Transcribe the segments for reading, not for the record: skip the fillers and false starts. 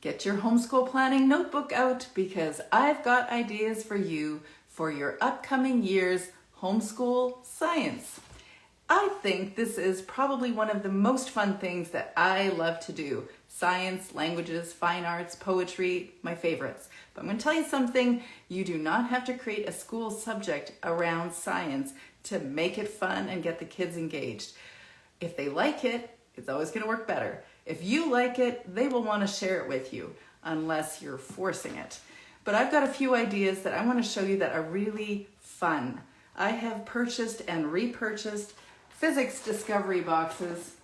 Get your homeschool planning notebook out because I've got ideas for you for your upcoming year's homeschool science. I think this is probably one of the most fun things that I love to do. Science, languages, fine arts, poetry, my favorites. But I'm going to tell you something, you do not have to create a school subject around science to make it fun and get the kids engaged. If they like it, it's always going to work better. If you like it, they will want to share it with you, unless you're forcing it. But I've got a few ideas that I want to show you that are really fun. I have purchased and repurchased physics discovery boxes.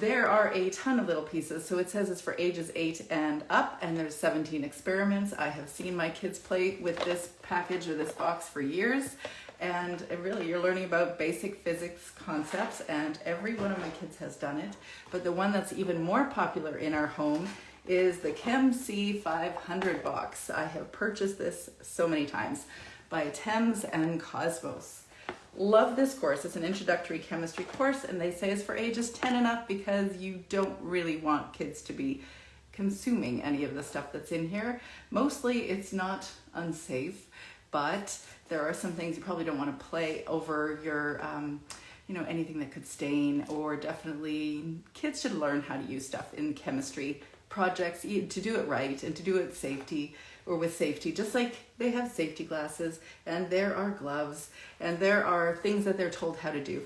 There are a ton of little pieces. So it says it's for ages 8 and up, and there's 17 experiments. I have seen my kids play with this package or this box for years. And really, you're learning about basic physics concepts, and every one of my kids has done it. But the one that's even more popular in our home is the Chem C 500 box. I have purchased this so many times by Thames and Cosmos. Love this course. It's an introductory chemistry course, and they say it's for ages 10 and up because you don't really want kids to be consuming any of the stuff that's in here. Mostly it's not unsafe, but there are some things you probably don't want to play over your, anything that could stain, or definitely kids should learn how to use stuff in chemistry projects to do it right and to do it with safety, just like they have safety glasses and there are gloves and there are things that they're told how to do.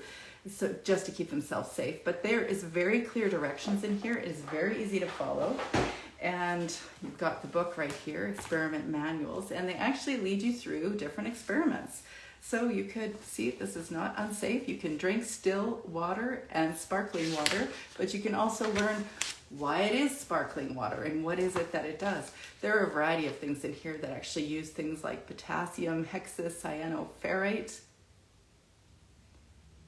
So just to keep themselves safe. But there is very clear directions in here. It is very easy to follow. And you've got the book right here, experiment manuals, and they actually lead you through different experiments. So you could see this is not unsafe. You can drink still water and sparkling water, but you can also learn why it is sparkling water and what is it that it does. There are a variety of things in here that actually use things like potassium hexacyanoferrate,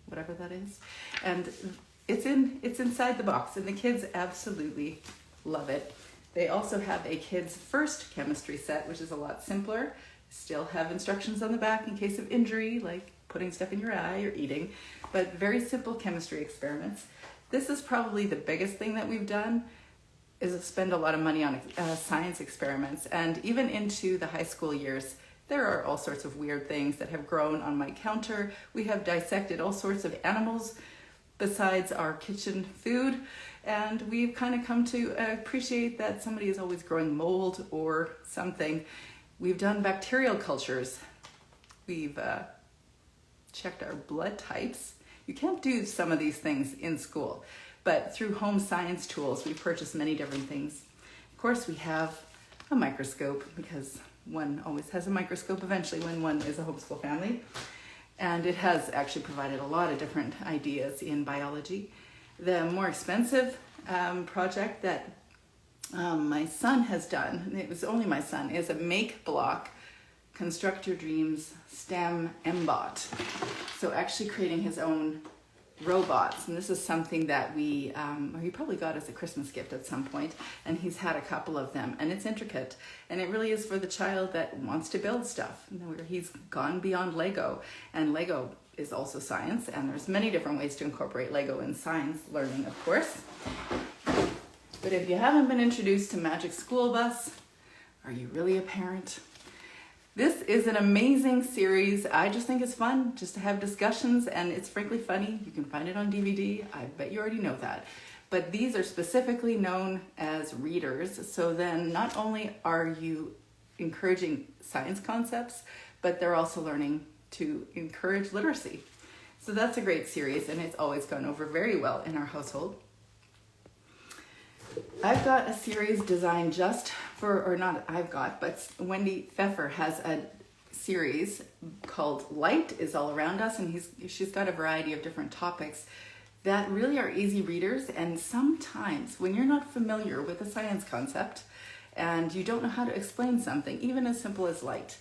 whatever that is. And it's inside the box, and the kids absolutely love it. They also have a kids' first chemistry set, which is a lot simpler. Still have instructions on the back in case of injury, like putting stuff in your eye or eating, but very simple chemistry experiments. This is probably the biggest thing that we've done, is spend a lot of money on science experiments. And even into the high school years, there are all sorts of weird things that have grown on my counter. We have dissected all sorts of animals besides our kitchen food. And we've kind of come to appreciate that somebody is always growing mold or something. We've done bacterial cultures. We've checked our blood types. You can't do some of these things in school, but through home science tools, we've purchased many different things. Of course, we have a microscope, because one always has a microscope eventually when one is a homeschool family. And it has actually provided a lot of different ideas in biology. The more expensive project that my son has done, and it was only my son, is a make block Construct Your Dreams STEM MBOT. So actually creating his own robots. And this is something that he probably got as a Christmas gift at some point, and he's had a couple of them, and it's intricate. And it really is for the child that wants to build stuff, where he's gone beyond Lego. And Lego is also science, and there's many different ways to incorporate Lego in science learning, of course. But if you haven't been introduced to Magic School Bus, are you really a parent? This is an amazing series. I just think it's fun just to have discussions, and it's frankly funny. You can find it on DVD. I bet you already know that. But these are specifically known as readers. So then not only are you encouraging science concepts, but they're also learning to encourage literacy. So that's a great series, and it's always gone over very well in our household. I've got a series designed just for, or not I've got, but Wendy Pfeffer has a series called Light is All Around Us, and she's got a variety of different topics that really are easy readers. And sometimes when you're not familiar with a science concept and you don't know how to explain something, even as simple as light,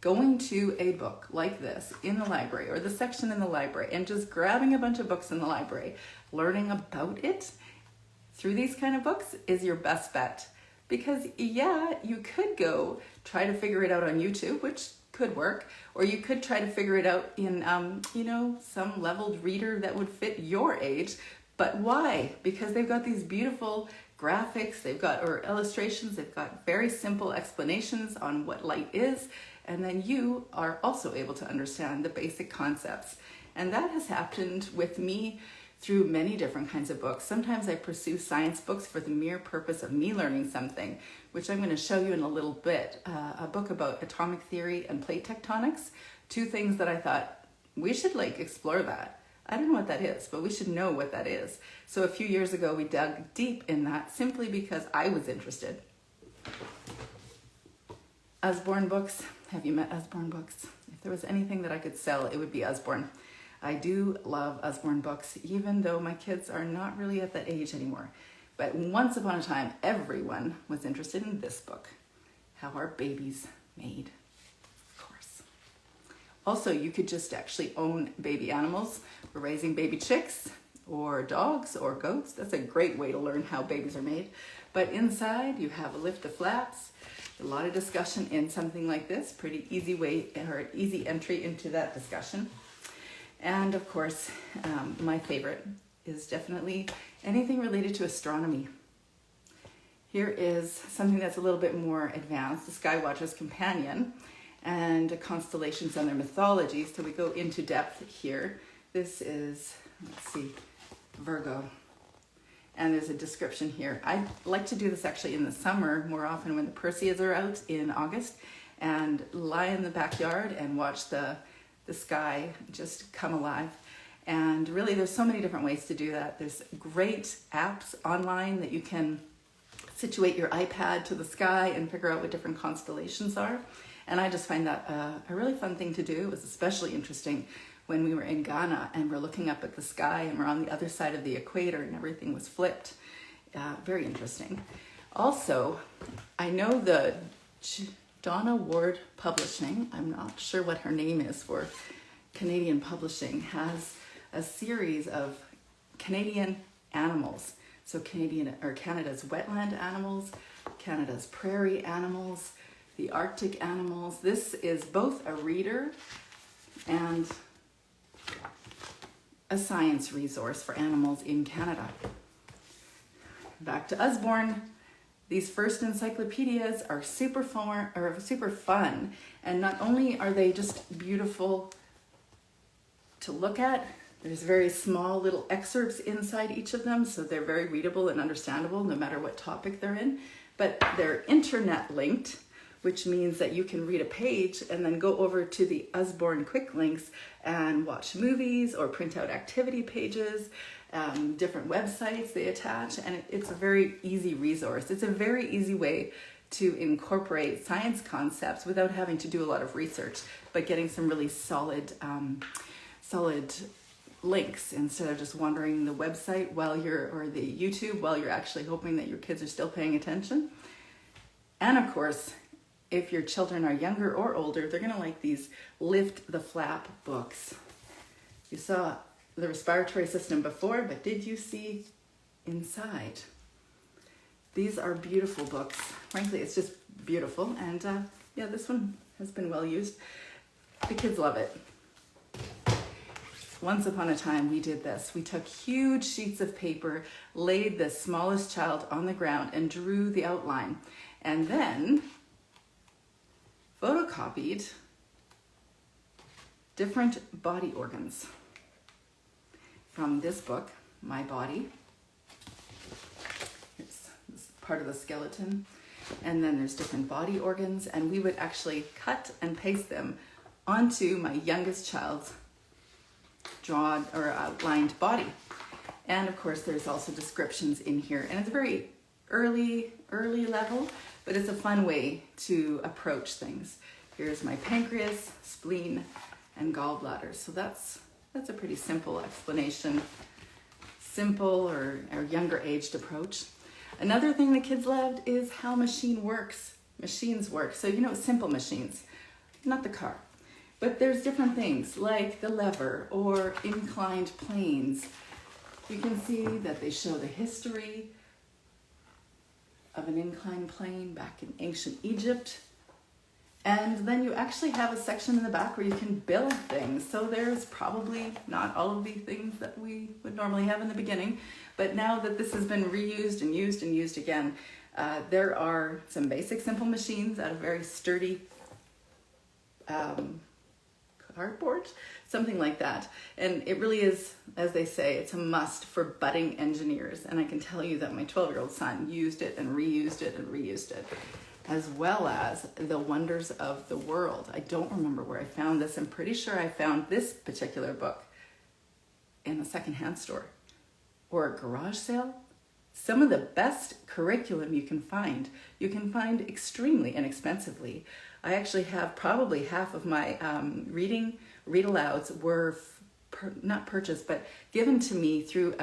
going to a book like this in the library, or the section in the library, and just grabbing a bunch of books in the library, learning about it through these kind of books is your best bet. Because yeah, you could go try to figure it out on YouTube, which could work, or you could try to figure it out in some leveled reader that would fit your age. But why? Because they've got these beautiful graphics, they've got, or illustrations, they've got very simple explanations on what light is, and then you are also able to understand the basic concepts. And that has happened with me through many different kinds of books. Sometimes I pursue science books for the mere purpose of me learning something, which I'm going to show you in a little bit. A book about atomic theory and plate tectonics, two things that I thought we should explore that. I don't know what that is, but we should know what that is. So a few years ago, we dug deep in that simply because I was interested. Usborne books. Have you met Usborne books? If there was anything that I could sell, it would be Usborne. I do love Usborne books, even though my kids are not really at that age anymore. But once upon a time, everyone was interested in this book, How Are Babies Made? Of course. Also, you could just actually own baby animals. We're raising baby chicks or dogs or goats. That's a great way to learn how babies are made. But inside, you have a lift of flaps, a lot of discussion in something like this, pretty easy way or easy entry into that discussion. And of course, my favorite is definitely anything related to astronomy. Here is something that's a little bit more advanced, the Skywatcher's Companion, and constellations and their mythology. So we go into depth here. This is, let's see, Virgo. And there's a description here. I like to do this actually in the summer more often when the Perseids are out in August, and lie in the backyard and watch the sky just come alive. And really there's so many different ways to do that. There's great apps online that you can situate your iPad to the sky and figure out what different constellations are. And I just find that a really fun thing to do. It was especially interesting when we were in Ghana and we're looking up at the sky and we're on the other side of the equator and everything was flipped. Very interesting. Also, I know the Donna Ward Publishing, I'm not sure what her name is for Canadian publishing, has a series of Canadian animals. So Canada's wetland animals, Canada's prairie animals, the Arctic animals. This is both a reader and a science resource for animals in Canada. Back to Usborne. These first encyclopedias are super fun, and not only are they just beautiful to look at, there's very small little excerpts inside each of them, so they're very readable and understandable no matter what topic they're in, but they're internet linked, which means that you can read a page and then go over to the Usborne quick links and watch movies or print out activity pages, different websites they attach, and it's a very easy resource. It's a very easy way to incorporate science concepts without having to do a lot of research, but getting some really solid links instead of just wandering the website or the YouTube while you're actually hoping that your kids are still paying attention. And of course, if your children are younger or older, they're gonna like these lift the flap books. You saw the respiratory system before, but did you see inside? These are beautiful books. Frankly, it's just beautiful. And yeah, this one has been well used. The kids love it. Once upon a time, we did this. We took huge sheets of paper, laid the smallest child on the ground, and drew the outline. And then photocopied different body organs from this book, My Body. It's part of the skeleton. And then there's different body organs, and we would actually cut and paste them onto my youngest child's drawn or outlined body. And of course, there's also descriptions in here. And it's a very early level, but it's a fun way to approach things. Here's my pancreas, spleen, and gallbladder. So that's a pretty simple explanation, simple or younger aged approach. Another thing the kids loved is how machines work. So, simple machines, not the car. But there's different things like the lever or inclined planes. You can see that they show the history of an inclined plane back in ancient Egypt. And then you actually have a section in the back where you can build things. So there's probably not all of the things that we would normally have in the beginning, but now that this has been reused and used again, there are some basic simple machines out of very sturdy cardboard, something like that. And it really is, as they say, it's a must for budding engineers. And I can tell you that my 12-year-old son used it and reused it and reused it, as well as The Wonders of the World. I don't remember where I found this. I'm pretty sure I found this particular book in a secondhand store or a garage sale. Some of the best curriculum you can find extremely inexpensively. I actually have probably half of my read-alouds were not purchased, but given to me through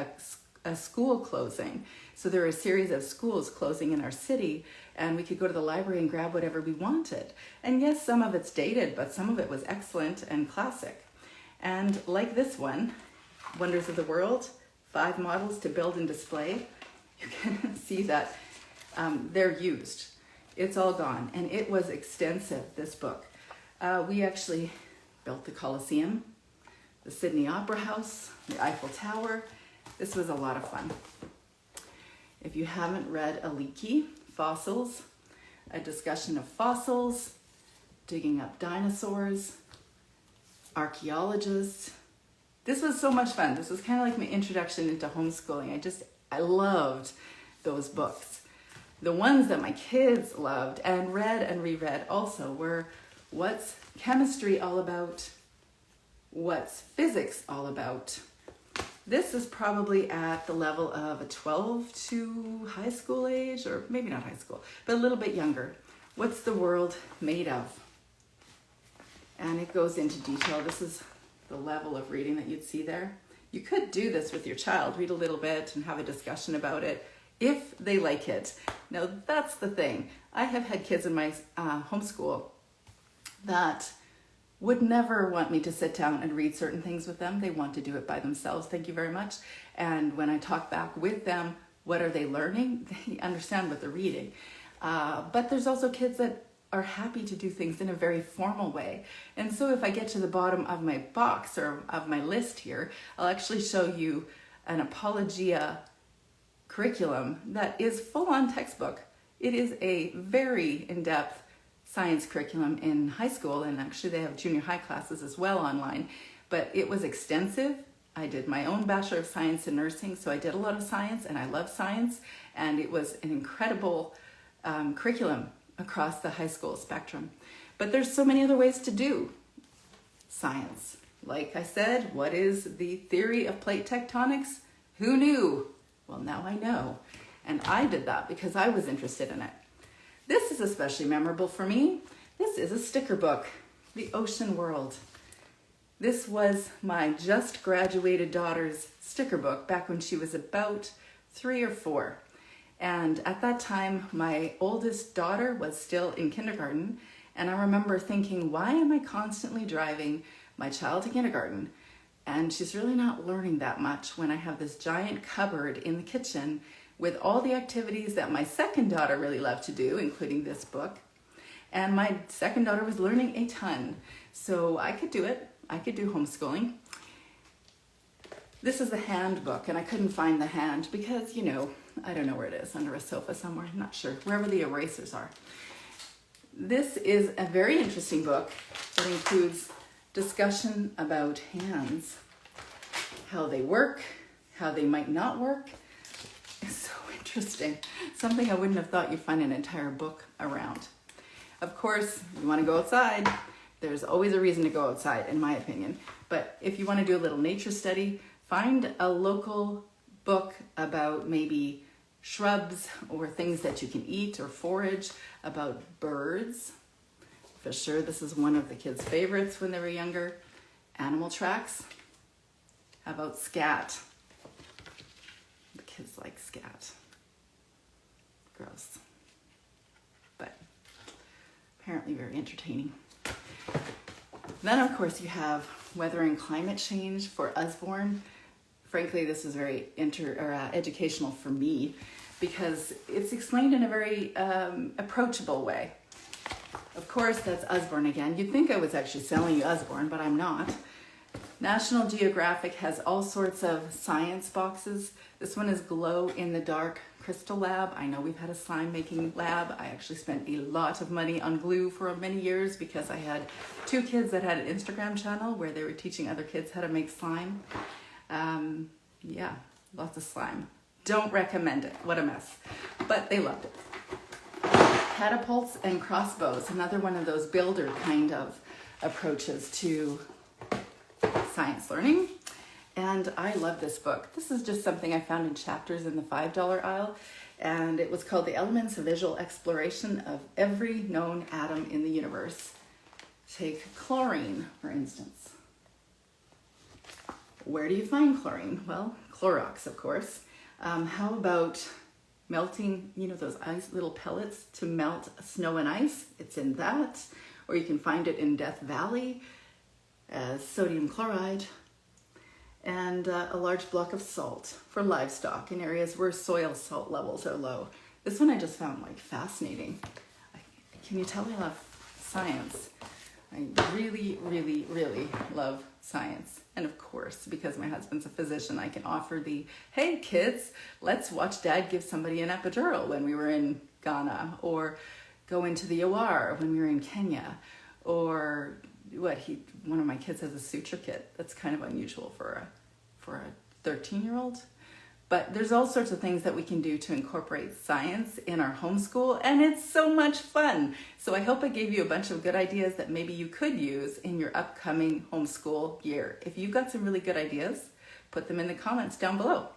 a school closing. So there were a series of schools closing in our city, and we could go to the library and grab whatever we wanted. And yes, some of it's dated, but some of it was excellent and classic. And like this one, Wonders of the World, 5 models to build and display. You can see that they're used. It's all gone, and it was extensive, this book. We actually built the Colosseum, the Sydney Opera House, the Eiffel Tower. This was a lot of fun. If you haven't read Aliki, Fossils, a discussion of fossils, digging up dinosaurs, archaeologists. This was so much fun. This was kind of like my introduction into homeschooling. I loved those books. The ones that my kids loved and read and reread also were What's Chemistry All About? What's Physics All About? This is probably at the level of a 12 to high school age, or maybe not high school, but a little bit younger. What's the world made of? And it goes into detail. This is the level of reading that you'd see there. You could do this with your child, read a little bit and have a discussion about it if they like it. Now, that's the thing. I have had kids in my homeschool that would never want me to sit down and read certain things with them. They want to do it by themselves, thank you very much. And when I talk back with them, what are they learning? They understand what they're reading. But there's also kids that are happy to do things in a very formal way. And so if I get to the bottom of my box or of my list here, I'll actually show you an Apologia curriculum that is full-on textbook. It is a very in-depth science curriculum in high school, and actually they have junior high classes as well online, but it was extensive. I did my own Bachelor of Science in nursing, so I did a lot of science, and I love science, and it was an incredible curriculum across the high school spectrum. But there's so many other ways to do science. Like I said, what is the theory of plate tectonics? Who knew? Well, now I know. And I did that because I was interested in it. This is especially memorable for me. This is a sticker book, The Ocean World. This was my just graduated daughter's sticker book back when she was about 3 or 4. And at that time, my oldest daughter was still in kindergarten. And I remember thinking, why am I constantly driving my child to kindergarten? And she's really not learning that much when I have this giant cupboard in the kitchen with all the activities that my second daughter really loved to do, including this book. And my second daughter was learning a ton. So I could do it. I could do homeschooling. This is the handbook, and I couldn't find the hand because, I don't know where it is, under a sofa somewhere, I'm not sure, wherever the erasers are. This is a very interesting book that includes discussion about hands, how they work, how they might not work. It's so interesting. Something I wouldn't have thought you'd find an entire book around. Of course, you want to go outside. There's always a reason to go outside, in my opinion. But if you want to do a little nature study, find a local book about maybe shrubs or things that you can eat or forage, about birds. For sure, this is one of the kids' favorites when they were younger. Animal tracks. How about scat? The kids like scat. Gross. But apparently very entertaining. Then, of course, you have Weather and Climate Change for Usborne. Frankly, this is very educational for me because it's explained in a very approachable way. Of course, that's Usborne again. You'd think I was actually selling you Usborne, but I'm not. National Geographic has all sorts of science boxes. This one is Glow in the Dark Crystal Lab. I know we've had a slime making lab. I actually spent a lot of money on glue for many years because I had 2 kids that had an Instagram channel where they were teaching other kids how to make slime. Yeah, lots of slime. Don't recommend it. What a mess. But they loved it. Catapults and crossbows, another one of those builder kind of approaches to science learning. And I love this book. This is just something I found in chapters in the $5 aisle, and it was called The Elements of Visual Exploration of Every Known Atom in the Universe. Take chlorine, for instance. Where do you find chlorine? Well, Clorox, of course. How about melting, those little pellets to melt snow and ice? It's in that. Or you can find it in Death Valley as sodium chloride. And a large block of salt for livestock in areas where soil salt levels are low. This one I just found fascinating. Can you tell I love science? I really, really, really love science. And of course, because my husband's a physician, I can offer hey kids, let's watch Dad give somebody an epidural when we were in Ghana, or go into the OR when we were in Kenya, or one of my kids has a suture kit. That's kind of unusual for a 13-year-old. But there's all sorts of things that we can do to incorporate science in our homeschool, and it's so much fun. So I hope I gave you a bunch of good ideas that maybe you could use in your upcoming homeschool year. If you've got some really good ideas, put them in the comments down below.